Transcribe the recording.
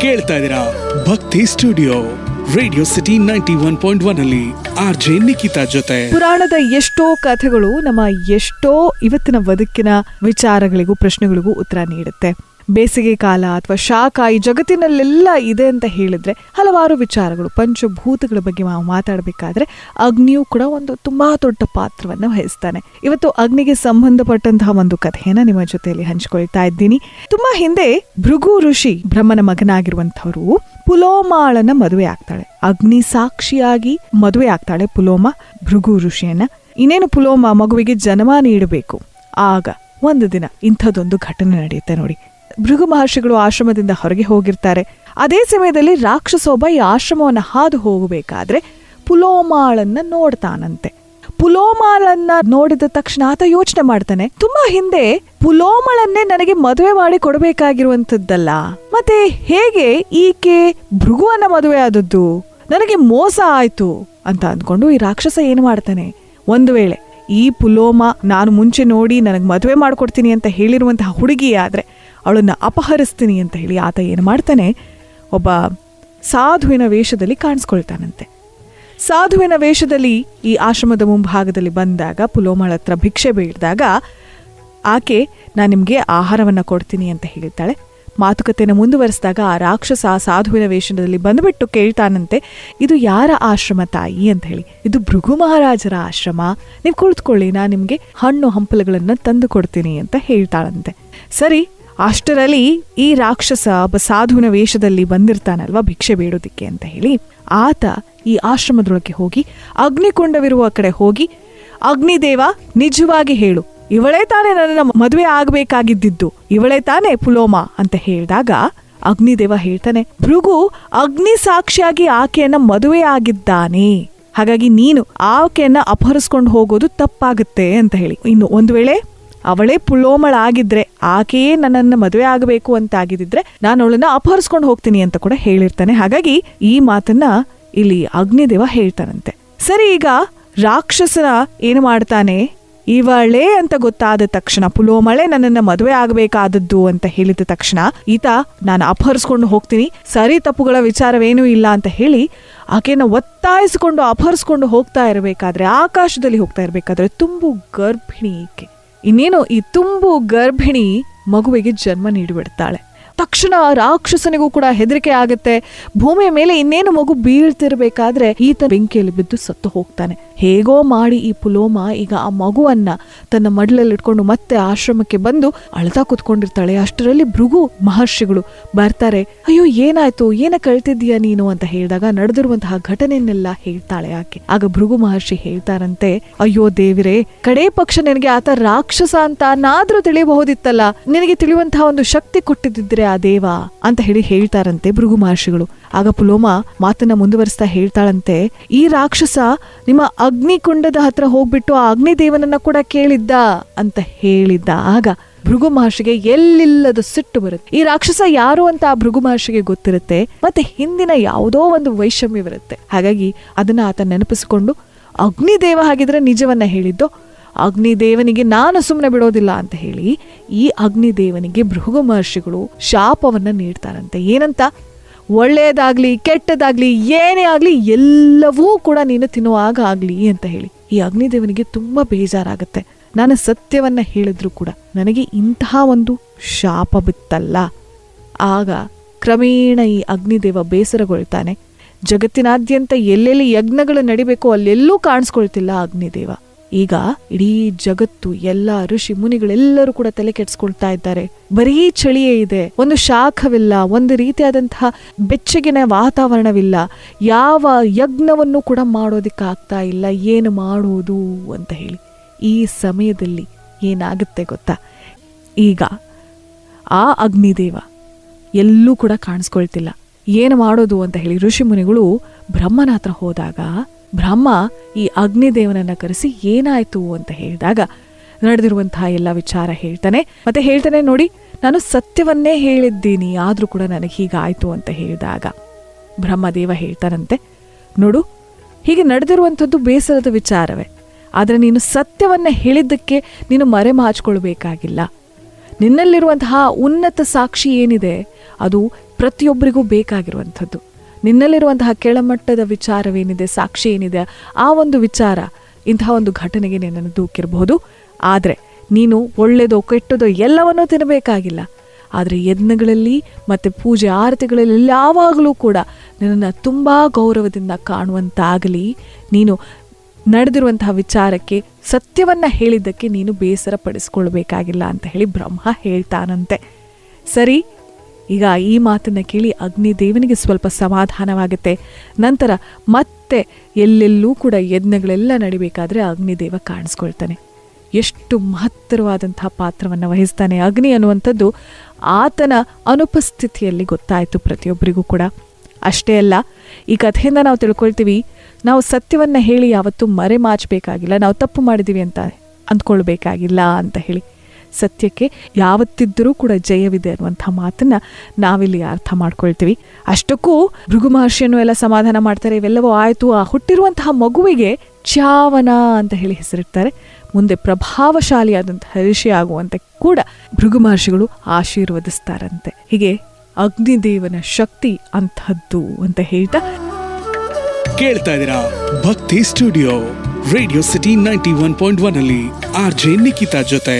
ಕೇಳ್ತಾ ಇದ್ದೀರಾ ಭಕ್ತಿ ಸ್ಟುಡಿಯೋ ರೇಡಿಯೋ ಸಿಟಿ 91.1 ಅಲ್ಲಿ ಆರ್ಜೆ ನಿಖಿತಾ ಜೊತೆ. ಪುರಾಣದ ಎಷ್ಟೋ ಕಥೆಗಳು ನಮ್ಮ ಎಷ್ಟೋ ಇವತ್ತಿನ ಬದುಕಿನ ವಿಚಾರಗಳಿಗೂ ಪ್ರಶ್ನೆಗಳಿಗೂ ಉತ್ತರ ನೀಡುತ್ತೆ. ಬೇಸಿಗೆ ಕಾಲ ಅಥವಾ ಶಾಖ ಈ ಜಗತ್ತಿನಲ್ಲೆಲ್ಲ ಇದೆ ಅಂತ ಹೇಳಿದ್ರೆ ಹಲವಾರು ವಿಚಾರಗಳು, ಪಂಚಭೂತಗಳ ಬಗ್ಗೆ ನಾವು ಮಾತಾಡಬೇಕಾದ್ರೆ ಅಗ್ನಿಯೂ ಕೂಡ ಒಂದು ತುಂಬಾ ದೊಡ್ಡ ಪಾತ್ರವನ್ನು ವಹಿಸ್ತಾನೆ. ಇವತ್ತು ಅಗ್ನಿಗೆ ಸಂಬಂಧಪಟ್ಟಂತಹ ಒಂದು ಕಥೆಯನ್ನ ನಿಮ್ಮ ಜೊತೆಯಲ್ಲಿ ಹಂಚಿಕೊಳ್ತಾ ಇದ್ದೀನಿ. ತುಂಬಾ ಹಿಂದೆ ಭೃಗು ಋಷಿ ಬ್ರಹ್ಮನ ಮಗನಾಗಿರುವಂತವರು ಪುಲೋಮಾಳನ್ನ ಮದುವೆ ಆಗ್ತಾಳೆ. ಅಗ್ನಿ ಸಾಕ್ಷಿಯಾಗಿ ಮದುವೆ ಆಗ್ತಾಳೆ ಪುಲೋಮ ಭೃಗು ಋಷಿಯನ್ನ. ಇನ್ನೇನು ಪುಲೋಮ ಮಗುವಿಗೆ ಜನ್ಮ ನೀಡಬೇಕು. ಆಗ ಒಂದು ದಿನ ಇಂಥದ್ದೊಂದು ಘಟನೆ ನಡೆಯುತ್ತೆ ನೋಡಿ. ಭೃಗು ಮಹರ್ಷಿಗಳು ಆಶ್ರಮದಿಂದ ಹೊರಗೆ ಹೋಗಿರ್ತಾರೆ. ಅದೇ ಸಮಯದಲ್ಲಿ ರಾಕ್ಷಸೊಬ್ಬ ಈ ಆಶ್ರಮವನ್ನ ಹಾದು ಹೋಗಬೇಕಾದ್ರೆ ಪುಲೋಮಾಳನ್ನ ನೋಡ್ತಾನಂತೆ. ಪುಲೋಮಾಳನ್ನ ನೋಡಿದ ತಕ್ಷಣ ಆತ ಯೋಚನೆ ಮಾಡ್ತಾನೆ, ತುಂಬಾ ಹಿಂದೆ ಪುಲೋಮಳನ್ನೇ ನನಗೆ ಮದುವೆ ಮಾಡಿ ಕೊಡಬೇಕಾಗಿರುವಂತದ್ದಲ್ಲ, ಮತ್ತೆ ಹೇಗೆ ಈಕೆ ಭೃಗುವನ್ನ ಮದುವೆ ಆದದ್ದು, ನನಗೆ ಮೋಸ ಆಯ್ತು ಅಂತ ಅಂದ್ಕೊಂಡು ಈ ರಾಕ್ಷಸ ಏನು ಮಾಡ್ತಾನೆ, ಒಂದು ವೇಳೆ ಈ ಪುಲೋಮ ನಾನು ಮುಂಚೆ ನೋಡಿ ನನಗೆ ಮದುವೆ ಮಾಡ್ಕೊಡ್ತೀನಿ ಅಂತ ಹೇಳಿರುವಂತಹ ಹುಡುಗಿ ಆದ್ರೆ ಅವಳನ್ನ ಅಪಹರಿಸ್ತೀನಿ ಅಂತ ಹೇಳಿ ಆತ ಏನು ಮಾಡ್ತಾನೆ, ಒಬ್ಬ ಸಾಧುವಿನ ವೇಷದಲ್ಲಿ ಕಾಣಿಸ್ಕೊಳ್ತಾನಂತೆ. ಸಾಧುವಿನ ವೇಷದಲ್ಲಿ ಈ ಆಶ್ರಮದ ಮುಂಭಾಗದಲ್ಲಿ ಬಂದಾಗ ಪುಲೋಮಳ ಹತ್ರ ಭಿಕ್ಷೆ ಬೇಡಿದಾಗ ಆಕೆ ನಾನು ನಿಮಗೆ ಆಹಾರವನ್ನು ಕೊಡ್ತೀನಿ ಅಂತ ಹೇಳ್ತಾಳೆ. ಮಾತುಕತೆಯನ್ನು ಮುಂದುವರೆಸಿದಾಗ ಆ ರಾಕ್ಷಸ ಸಾಧುವಿನ ವೇಷದಲ್ಲಿ ಬಂದುಬಿಟ್ಟು ಕೇಳ್ತಾನಂತೆ, ಇದು ಯಾರ ಆಶ್ರಮ ತಾಯಿ ಅಂತ ಹೇಳಿ. ಇದು ಭೃಗು ಮಹಾರಾಜರ ಆಶ್ರಮ, ನೀವು ಕುಳಿತುಕೊಳ್ಳಿ, ನಾನು ನಿಮಗೆ ಹಣ್ಣು ಹಂಪಲುಗಳನ್ನು ತಂದು ಕೊಡ್ತೀನಿ ಅಂತ ಹೇಳ್ತಾಳಂತೆ. ಸರಿ, ಅಷ್ಟರಲ್ಲಿ ಈ ರಾಕ್ಷಸ ಒಬ್ಬ ಸಾಧುವಿನ ವೇಷದಲ್ಲಿ ಬಂದಿರ್ತಾನಲ್ವಾ ಭಿಕ್ಷೆ ಬೇಡೋದಿಕ್ಕೆ ಅಂತ ಹೇಳಿ, ಆತ ಈ ಆಶ್ರಮದೊಳಗೆ ಹೋಗಿ ಅಗ್ನಿಕುಂಡವಿರುವ ಕಡೆ ಹೋಗಿ, ಅಗ್ನಿದೇವ ನಿಜವಾಗಿ ಹೇಳು, ಇವಳೇ ತಾನೇ ನನ್ನ ಮದುವೆ ಆಗಬೇಕಾಗಿದ್ದು, ಇವಳೇ ತಾನೇ ಪುಲೋಮ ಅಂತ ಹೇಳಿದಾಗ ಅಗ್ನಿದೇವ ಹೇಳ್ತಾನೆ, ಭೃಗು ಅಗ್ನಿ ಸಾಕ್ಷಿಯಾಗಿ ಆಕೆಯನ್ನ ಮದುವೆ ಆಗಿದ್ದಾನೆ, ಹಾಗಾಗಿ ನೀನು ಆಕೆಯನ್ನ ಅಪಹರಿಸ್ಕೊಂಡು ಹೋಗೋದು ತಪ್ಪಾಗುತ್ತೆ ಅಂತ ಹೇಳಿ. ಇನ್ನು ಒಂದು ವೇಳೆ ಅವಳೇ ಪುಲೋಮಳಾಗಿದ್ರೆ, ಆಕೆಯೇ ನನ್ನನ್ನು ಮದುವೆ ಆಗಬೇಕು ಅಂತ ಆಗಿದ್ರೆ ನಾನು ಅವಳನ್ನ ಅಪಹರಿಸ್ಕೊಂಡು ಹೋಗ್ತೀನಿ ಅಂತ ಕೂಡ ಹೇಳಿರ್ತಾನೆ. ಹಾಗಾಗಿ ಈ ಮಾತನ್ನ ಇಲ್ಲಿ ಅಗ್ನಿದೇವ ಹೇಳ್ತಾನಂತೆ. ಸರಿ, ಈಗ ರಾಕ್ಷಸನ ಏನು ಮಾಡ್ತಾನೆ, ಇವಳೇ ಅಂತ ಗೊತ್ತಾದ ತಕ್ಷಣ, ಪುಲೋಮಳೆ ನನ್ನನ್ನ ಮದುವೆ ಆಗಬೇಕಾದದ್ದು ಅಂತ ಹೇಳಿದ ತಕ್ಷಣ ಈತ ನಾನು ಅಪಹರಿಸ್ಕೊಂಡು ಹೋಗ್ತೀನಿ, ಸರಿ ತಪ್ಪುಗಳ ವಿಚಾರವೇನೂ ಇಲ್ಲ ಅಂತ ಹೇಳಿ ಆಕೆನ ಒತ್ತಾಯಿಸಿಕೊಂಡು ಅಪಹರಿಸ್ಕೊಂಡು ಹೋಗ್ತಾ ಇರಬೇಕಾದ್ರೆ, ಆಕಾಶದಲ್ಲಿ ಹೋಗ್ತಾ ಇರಬೇಕಾದ್ರೆ ತುಂಬು ಗರ್ಭಿಣಿ ಈಕೆ. ಇನ್ನೇನು ಈ ತುಂಬು ಗರ್ಭಿಣಿ ಮಗುವಿಗೆ ಜನ್ಮ ನೀಡಿಬಿಡ್ತಾಳೆ. ತಕ್ಷಣ ರಾಕ್ಷಸನಿಗೂ ಕೂಡ ಹೆದರಿಕೆ ಆಗುತ್ತೆ. ಭೂಮಿಯ ಮೇಲೆ ಇನ್ನೇನು ಮಗು ಬೀಳ್ತಿರ್ಬೇಕಾದ್ರೆ ಈತ ಬೆಂಕಿಯಲ್ಲಿ ಬಿದ್ದು ಸತ್ತು ಹೋಗ್ತಾನೆ. ಹೇಗೋ ಮಾಡಿ ಈ ಪುಲೋಮ ಈಗ ಆ ಮಗುವನ್ನ ತನ್ನ ಮಡ್ಲಲ್ಲಿ ಇಟ್ಕೊಂಡು ಮತ್ತೆ ಆಶ್ರಮಕ್ಕೆ ಬಂದು ಅಳ್ತಾ ಕೂತ್ಕೊಂಡಿರ್ತಾಳೆ. ಅಷ್ಟರಲ್ಲಿ ಭೃಗು ಮಹರ್ಷಿಗಳು ಬರ್ತಾರೆ. ಅಯ್ಯೋ ಏನಾಯ್ತು, ಏನ ಕಳ್ತಿದ್ದೀಯ ನೀನು ಅಂತ ಹೇಳಿದಾಗ ನಡೆದಿರುವಂತಹ ಘಟನೆಯನ್ನೆಲ್ಲ ಹೇಳ್ತಾಳೆ ಆಕೆ. ಆಗ ಭೃಗು ಮಹರ್ಷಿ ಹೇಳ್ತಾರಂತೆ, ಅಯ್ಯೋ ದೇವಿರೇ, ಕಡೇ ಪಕ್ಷ ನಿನಗೆ ಆತ ರಾಕ್ಷಸ ಅಂತ ನಾದ್ರೂ ತಿಳಿಯಬಹುದಿತ್ತಲ್ಲ, ನಿನಗೆ ತಿಳಿಯುವಂತಹ ಒಂದು ಶಕ್ತಿ ಕೊಟ್ಟಿದ್ದಿದ್ರೆ ಆ ದೇವ ಅಂತ ಹೇಳಿ ಹೇಳ್ತಾರಂತೆ ಭೃಗು ಮಹರ್ಷಿಗಳು. ಆಗ ಪುಲೋಮ ಮಾತನ್ನ ಮುಂದುವರಿಸ್ತಾ ಹೇಳ್ತಾಳಂತೆ, ಈ ರಾಕ್ಷಸ ನಿಮ್ಮ ಅಗ್ನಿಕುಂಡದ ಹತ್ರ ಹೋಗ್ಬಿಟ್ಟು ಆ ಅಗ್ನಿದೇವನನ್ನ ಕೂಡ ಕೇಳಿದ್ದ ಅಂತ ಹೇಳಿದ್ದ. ಆಗ ಭೃಗು ಮಹರ್ಷಿಗೆ ಎಲ್ಲಿಲ್ಲದ ಸಿಟ್ಟು ಬರುತ್ತೆ. ಈ ರಾಕ್ಷಸ ಯಾರು ಅಂತ ಆ ಭೃಗು ಮಹರ್ಷಿಗೆ ಗೊತ್ತಿರುತ್ತೆ, ಮತ್ತೆ ಹಿಂದಿನ ಯಾವುದೋ ಒಂದು ವೈಷಮ್ಯವಿರುತ್ತೆ. ಹಾಗಾಗಿ ಅದನ್ನ ಆತ ನೆನಪಿಸಿಕೊಂಡು, ಅಗ್ನಿದೇವ ಹಾಗಿದ್ರೆ ನಿಜವನ್ನ ಹೇಳಿದ್ದು, ಅಗ್ನಿದೇವನಿಗೆ ನಾನು ಸುಮ್ಮನೆ ಬಿಡೋದಿಲ್ಲ ಅಂತ ಹೇಳಿ ಈ ಅಗ್ನಿದೇವನಿಗೆ ಭೃಗು ಮಹರ್ಷಿಗಳು ಶಾಪವನ್ನ ನೀಡ್ತಾರಂತೆ. ಏನಂತ, ಒಳ್ಳೆಯದಾಗ್ಲಿ ಕೆಟ್ಟದಾಗ್ಲಿ ಏನೇ ಆಗ್ಲಿ ಎಲ್ಲವೂ ಕೂಡ ನೀನು ತಿನ್ನುವಾಗ ಆಗ್ಲಿ ಅಂತ ಹೇಳಿ. ಈ ಅಗ್ನಿದೇವನಿಗೆ ತುಂಬಾ ಬೇಜಾರಾಗತ್ತೆ. ನಾನು ಸತ್ಯವನ್ನ ಹೇಳಿದ್ರು ಕೂಡ ನನಗೆ ಇಂತಹ ಒಂದು ಶಾಪ ಬಿತ್ತಲ್ಲ. ಆಗ ಕ್ರಮೇಣ ಈ ಅಗ್ನಿದೇವ ಬೇಸರಗೊಳ್ತಾನೆ. ಜಗತ್ತಿನಾದ್ಯಂತ ಎಲ್ಲೆಲ್ಲಿ ಯಜ್ಞಗಳು ನಡಿಬೇಕು ಅಲ್ಲೆಲ್ಲೂ ಕಾಣಿಸ್ಕೊಳ್ತಿಲ್ಲ ಅಗ್ನಿದೇವ. ಈಗ ಇಡೀ ಜಗತ್ತು, ಎಲ್ಲ ಋಷಿ ಮುನಿಗಳೆಲ್ಲರೂ ಕೂಡ ತಲೆ ಕೆಡ್ಸ್ಕೊಳ್ತಾ ಇದ್ದಾರೆ. ಬರೀ ಚಳಿಯೇ ಇದೆ, ಒಂದು ಶಾಖವಿಲ್ಲ, ಒಂದು ರೀತಿಯಾದಂತಹ ಬೆಚ್ಚಗಿನ ವಾತಾವರಣವಿಲ್ಲ, ಯಾವ ಯಜ್ಞವನ್ನು ಕೂಡ ಮಾಡೋದಿಕ್ಕಾಗ್ತಾ ಇಲ್ಲ, ಏನು ಮಾಡುವುದು ಅಂತ ಹೇಳಿ. ಈ ಸಮಯದಲ್ಲಿ ಏನಾಗುತ್ತೆ ಗೊತ್ತಾ, ಈಗ ಆ ಅಗ್ನಿದೇವ ಎಲ್ಲೂ ಕೂಡ ಕಾಣಿಸ್ಕೊಳ್ತಿಲ್ಲ. ಏನು ಮಾಡೋದು ಅಂತ ಹೇಳಿ ಋಷಿ ಮುನಿಗಳು ಬ್ರಹ್ಮನ ಹತ್ರ ಹೋದಾಗ ಬ್ರಹ್ಮ ಈ ಅಗ್ನಿದೇವನನ್ನ ಕರೆಸಿ ಏನಾಯ್ತು ಅಂತ ಹೇಳಿದಾಗ ನಡೆದಿರುವಂತಹ ಎಲ್ಲ ವಿಚಾರ ಹೇಳ್ತಾನೆ. ಮತ್ತೆ ಹೇಳ್ತಾನೆ, ನೋಡಿ ನಾನು ಸತ್ಯವನ್ನೇ ಹೇಳಿದ್ದೀನಿ, ಆದ್ರೂ ಕೂಡ ನನಗೆ ಹೀಗಾಯ್ತು ಅಂತ ಹೇಳಿದಾಗ ಬ್ರಹ್ಮದೇವ ಹೇಳ್ತಾನಂತೆ, ನೋಡು ಹೀಗೆ ನಡೆದಿರುವಂಥದ್ದು ಬೇಸರದ ವಿಚಾರವೇ, ಆದ್ರೆ ನೀನು ಸತ್ಯವನ್ನ ಹೇಳಿದ್ದಕ್ಕೆ ನೀನು ಮರೆ ಮಾಚ್ಕೊಳ್ಬೇಕಾಗಿಲ್ಲ. ನಿನ್ನಲ್ಲಿರುವಂತಹ ಉನ್ನತ ಸಾಕ್ಷಿ ಏನಿದೆ ಅದು ಪ್ರತಿಯೊಬ್ಬರಿಗೂ ಬೇಕಾಗಿರುವಂಥದ್ದು. ನಿನ್ನಲ್ಲಿರುವಂತಹ ಕೆಳಮಟ್ಟದ ವಿಚಾರವೇನಿದೆ, ಸಾಕ್ಷಿ ಏನಿದೆ, ಆ ಒಂದು ವಿಚಾರ ಇಂತಹ ಒಂದು ಘಟನೆಗೆ ನಿನ್ನನ್ನು ದೂಕಿರಬಹುದು. ಆದರೆ ನೀನು ಒಳ್ಳೆಯದೋ ಕೆಟ್ಟದೋ ಎಲ್ಲವನ್ನೂ ತಿನ್ನಬೇಕಾಗಿಲ್ಲ. ಆದರೆ ಯಜ್ಞಗಳಲ್ಲಿ ಮತ್ತು ಪೂಜೆ ಆರತಿಗಳಲ್ಲಿ ಯಾವಾಗಲೂ ಕೂಡ ನಿನ್ನನ್ನು ತುಂಬ ಗೌರವದಿಂದ ಕಾಣುವಂತಾಗಲಿ. ನೀನು ನಡೆದಿರುವಂತಹ ವಿಚಾರಕ್ಕೆ ಸತ್ಯವನ್ನು ಹೇಳಿದ್ದಕ್ಕೆ ನೀನು ಬೇಸರ ಪಡಿಸ್ಕೊಳ್ಬೇಕಾಗಿಲ್ಲ ಅಂತ ಹೇಳಿ ಬ್ರಹ್ಮ ಹೇಳ್ತಾನಂತೆ. ಸರಿ, ಈಗ ಈ ಮಾತನ್ನು ಕೇಳಿ ಅಗ್ನಿದೇವನಿಗೆ ಸ್ವಲ್ಪ ಸಮಾಧಾನವಾಗುತ್ತೆ. ನಂತರ ಮತ್ತೆ ಎಲ್ಲೆಲ್ಲೂ ಕೂಡ ಯಜ್ಞಗಳೆಲ್ಲ ನಡಿಬೇಕಾದ್ರೆ ಅಗ್ನಿದೇವ ಕಾಣಿಸ್ಕೊಳ್ತಾನೆ. ಎಷ್ಟು ಮಹತ್ತರವಾದಂತಹ ಪಾತ್ರವನ್ನು ವಹಿಸ್ತಾನೆ ಅಗ್ನಿ ಅನ್ನುವಂಥದ್ದು ಆತನ ಅನುಪಸ್ಥಿತಿಯಲ್ಲಿ ಗೊತ್ತಾಯಿತು ಪ್ರತಿಯೊಬ್ಬರಿಗೂ ಕೂಡ. ಅಷ್ಟೇ ಅಲ್ಲ, ಈ ಕಥೆಯಿಂದ ನಾವು ತಿಳ್ಕೊಳ್ತೀವಿ, ನಾವು ಸತ್ಯವನ್ನು ಹೇಳಿ ಯಾವತ್ತೂ ಮರೆಮಾಚಬೇಕಾಗಿಲ್ಲ, ನಾವು ತಪ್ಪು ಮಾಡಿದ್ದೀವಿ ಅಂತ ಅಂದ್ಕೊಳ್ಬೇಕಾಗಿಲ್ಲ ಅಂತ ಹೇಳಿ. ಸತ್ಯಕ್ಕೆ ಯಾವತ್ತಿದ್ದರೂ ಕೂಡ ಜಯವಿದೆ ಅನ್ನುವಂಥ ಮಾತನ್ನು ನಾವಿಲ್ಲಿ ಅರ್ಥ ಮಾಡ್ಕೊಳ್ತೀವಿ. ಅಷ್ಟಕ್ಕೂ ಭೃಗು ಮಹರ್ಷಿಯನ್ನು ಎಲ್ಲ ಸಮಾಧಾನ ಮಾಡ್ತಾರೆ. ಇವೆಲ್ಲವೂ ಆಯಿತು. ಆ ಹುಟ್ಟಿರುವಂತಹ ಮಗುವಿಗೆ ಚ್ಯಾವನ ಅಂತ ಹೇಳಿ ಹೆಸರಿಡ್ತಾರೆ. ಮುಂದೆ ಪ್ರಭಾವಶಾಲಿಯಾದಂತಹ ಋಷಿ ಆಗುವಂತೆ ಕೂಡ ಭೃಗು ಮಹರ್ಷಿಗಳು ಆಶೀರ್ವದಿಸ್ತಾರಂತೆ. ಹೀಗೆ ಅಗ್ನಿದೇವನ ಶಕ್ತಿ ಅಂಥದ್ದು ಅಂತ ಹೇಳ್ತಾ ಕೇಳ್ತಾ ಇದ್ದೀರಾ ಭಕ್ತಿ ಸ್ಟುಡಿಯೋ ರೇಡಿಯೋ ಸಿಟಿ 91.1 ಅಲ್ಲಿ RJ ನಿಖಿತಾ ಜೊತೆ.